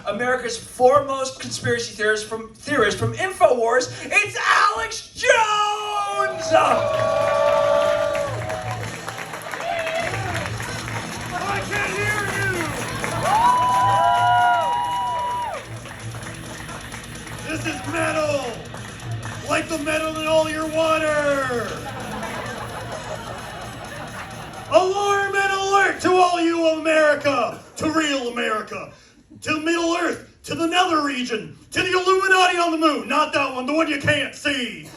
America's foremost conspiracy theorist from InfoWars, it's Alex Jones! I can't hear you! This is metal! Like the metal in all your water! Alarm and alert to all you America! To real America! To Middle Earth, to the Nether region, to the Illuminati on the moon, not that one, the one you can't see.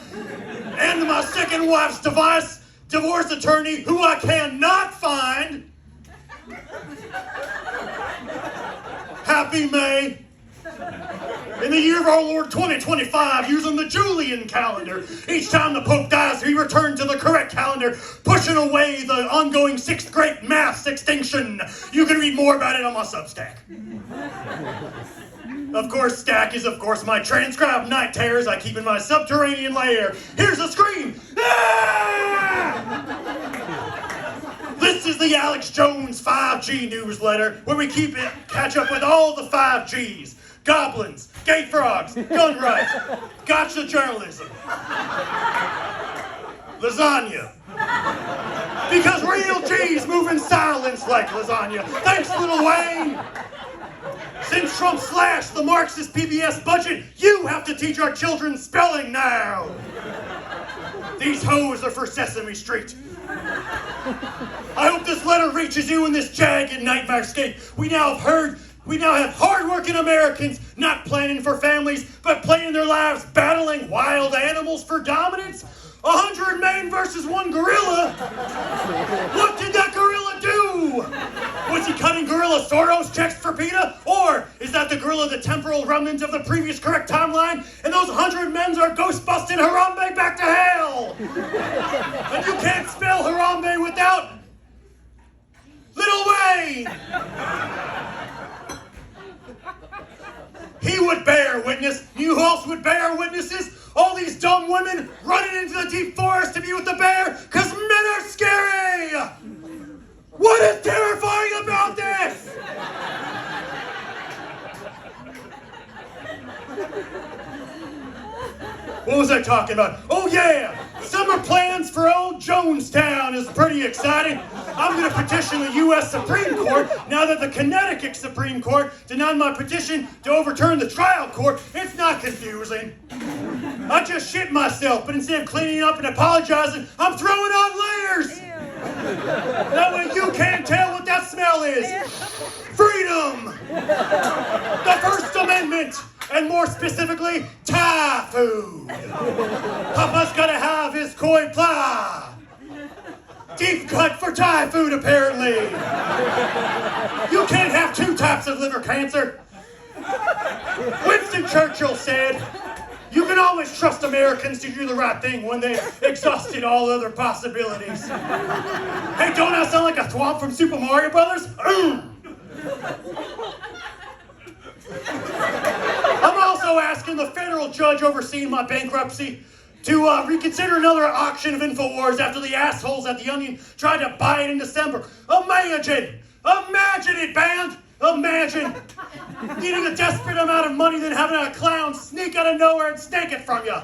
And to my second wife's divorce attorney, who I cannot find. Happy May. In the year of our Lord 2025, using the Julian calendar, each time the Pope dies, he returned to the correct calendar, pushing away the ongoing sixth great mass extinction. You can read more about it on my Substack. Of course, Stack is, of course, my transcribed night terrors I keep in my subterranean lair. Here's a scream! Ah! This is the Alex Jones 5G newsletter, where we catch up with all the 5Gs. Goblins, gay frogs, gun rights, gotcha journalism, lasagna. Because real G's move in silence like lasagna. Thanks, Lil Wayne. Since Trump slashed the Marxist PBS budget, you have to teach our children spelling now. These hoes are for Sesame Street. I hope this letter reaches you in this jagged nightmarescape. We now have hard-working Americans not planning for families, but playing their lives battling wild animals for dominance. 100 men versus one gorilla? What did that gorilla do? Was he cutting Gorilla Soros checks for PETA? Or is that the gorilla the temporal remnant of the previous correct timeline? And those 100 men are ghost-busting Harambe back to hell! And you can't spell Harambe without Lil Wayne! He would bear witness. You who else would bear witnesses? All these dumb women running into the deep forest to be with the bear because men are scary! What is terrifying about this? What was I talking about? Oh yeah! Summer plans for old Jonestown is pretty exciting. I'm going to petition the U.S. Supreme Court now that the Connecticut Supreme Court denied my petition to overturn the trial court. It's not confusing. I just shit myself, but instead of cleaning up and apologizing, I'm throwing on layers. That way you can't tell what that smell is. Freedom! The First Amendment! And more specifically, Thai food. Papa's gotta have his koi pla. Deep cut for Thai food, apparently. You can't have two types of liver cancer. Winston Churchill said, you can always trust Americans to do the right thing when they've exhausted all other possibilities. Hey, don't I sound like a thwomp from Super Mario Brothers? I'm also asking the federal judge overseeing my bankruptcy to reconsider another auction of InfoWars after the assholes at the Onion tried to buy it in December. Imagine it, band! Imagine needing a desperate amount of money, then having a clown sneak out of nowhere and snake it from you.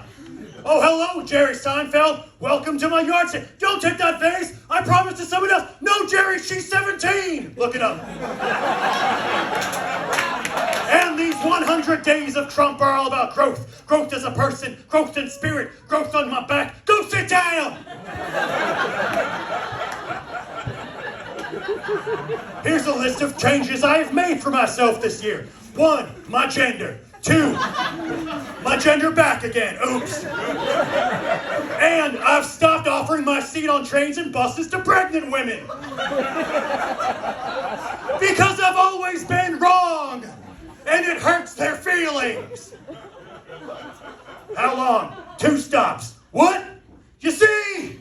Oh, hello, Jerry Seinfeld. Welcome to my yard sale. Don't take that vase. I promised to someone else. No, Jerry, she's 17. Look it up. And these 100 days of Trump are all about growth. Growth as a person, growth in spirit, growth on my back. Go sit down! Here's a list of changes I have made for myself this year. 1, my gender. 2, my gender back again. Oops. And I've stopped offering my seat on trains and buses to pregnant women. Because I've always been wrong. And it hurts their feelings. How long? 2 stops. What? You see?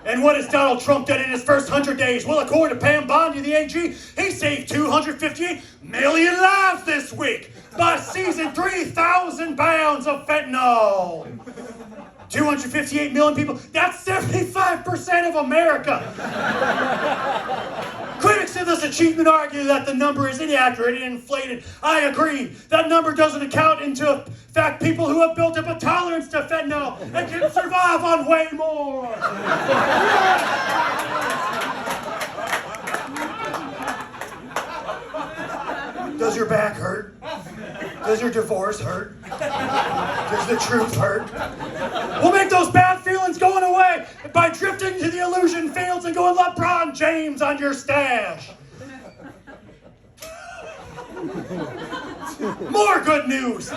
And what has Donald Trump done in his first 100 days? Well, according to Pam Bondi, the AG, he saved 258 million lives this week by seizing 3,000 pounds of fentanyl. 258 million people, that's 75% of America. Critics of this achievement argue that the number is inaccurate and inflated. I agree. That number doesn't account into fact people who have built up a tolerance to fentanyl and can survive on way more. Does your back hurt? Does your divorce hurt? Does the truth hurt? We'll make those bad feelings going away by drifting to the illusion fields and going LeBron James on your stash. More good news.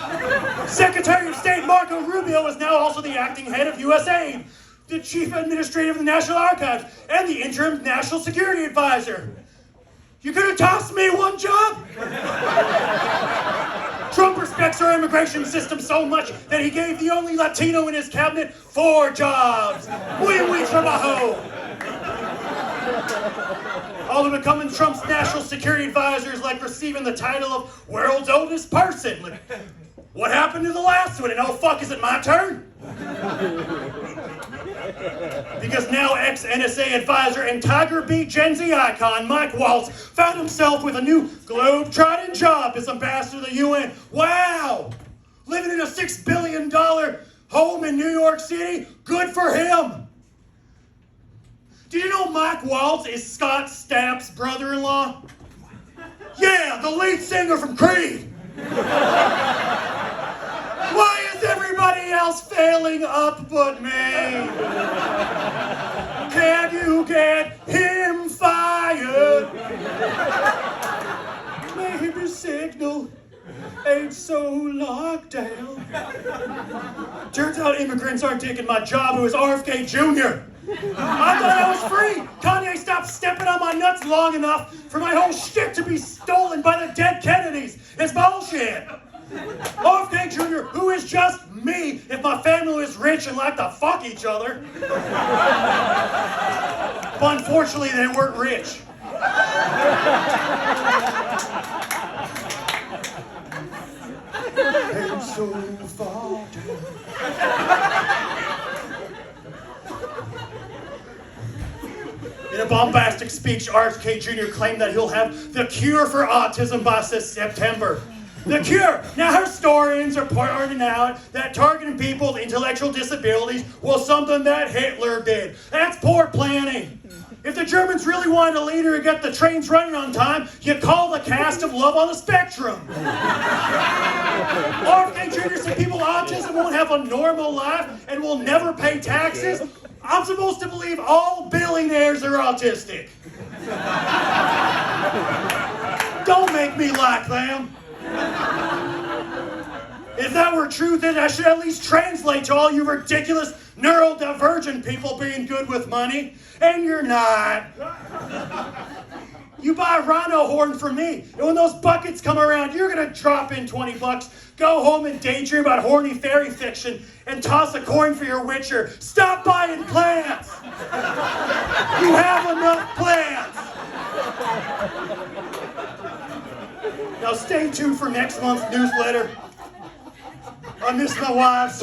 Secretary of State Marco Rubio is now also the acting head of USAID, the chief administrator of the National Archives, and the interim national security advisor. You could have tossed me one job? Trump respects our immigration system so much that he gave the only Latino in his cabinet 4 jobs. Muy trabajo. Although becoming Trump's national security advisor is like receiving the title of world's oldest person. Like, what happened to the last one? And oh fuck, is it my turn? Because now ex-NSA advisor and Tiger Beat Gen Z icon Mike Waltz found himself with a new globe-trotting job as ambassador to the UN. Wow! Living in a $6 billion home in New York City? Good for him! Did you know Mike Waltz is Scott Stapp's brother-in-law? Yeah, the lead singer from Creed! Why is everybody else failing up but me? Can you get him fired? Maybe the signal ain't so locked down. Turns out immigrants aren't taking my job. It was RFK Jr. I thought I was free. Kanye stopped stepping on my nuts long enough for my whole shit to be stolen by the dead Kennedys. It's bullshit. RFK Jr., who is just me if my family was rich and liked to fuck each other. But unfortunately, they weren't rich. And so far down. In a bombastic speech, RFK Jr. claimed that he'll have the cure for autism by September. The cure! Now, historians are pointing out that targeting people with intellectual disabilities was something that Hitler did. That's poor planning. If the Germans really wanted a leader to get the trains running on time, you call the cast of Love on the Spectrum. RFK Jr. said people with autism won't have a normal life and will never pay taxes. I'm supposed to believe all billionaires are autistic. Don't make me like them. If that were true, then I should at least translate to all you ridiculous neurodivergent people being good with money. And you're not. You buy a rhino horn from me, and when those buckets come around, you're gonna drop in $20, go home and daydream about horny fairy fiction, and toss a coin for your Witcher. Stop buying plants! You have enough plants! Now stay tuned for next month's newsletter. I miss my wives.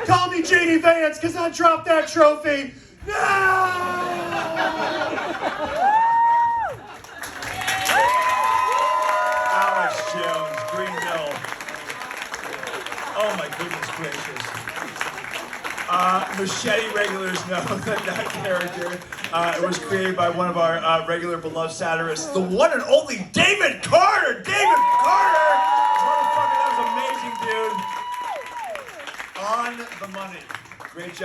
Call me J.D. Vance, because I dropped that trophy. No! Alex Jones, Green Mill. Oh my goodness gracious. Machete regulars know that character. It was created by one of our regular beloved satirists, the one and only David Carter! David Carter! Motherfucker, that was amazing, dude. On the money. Great job.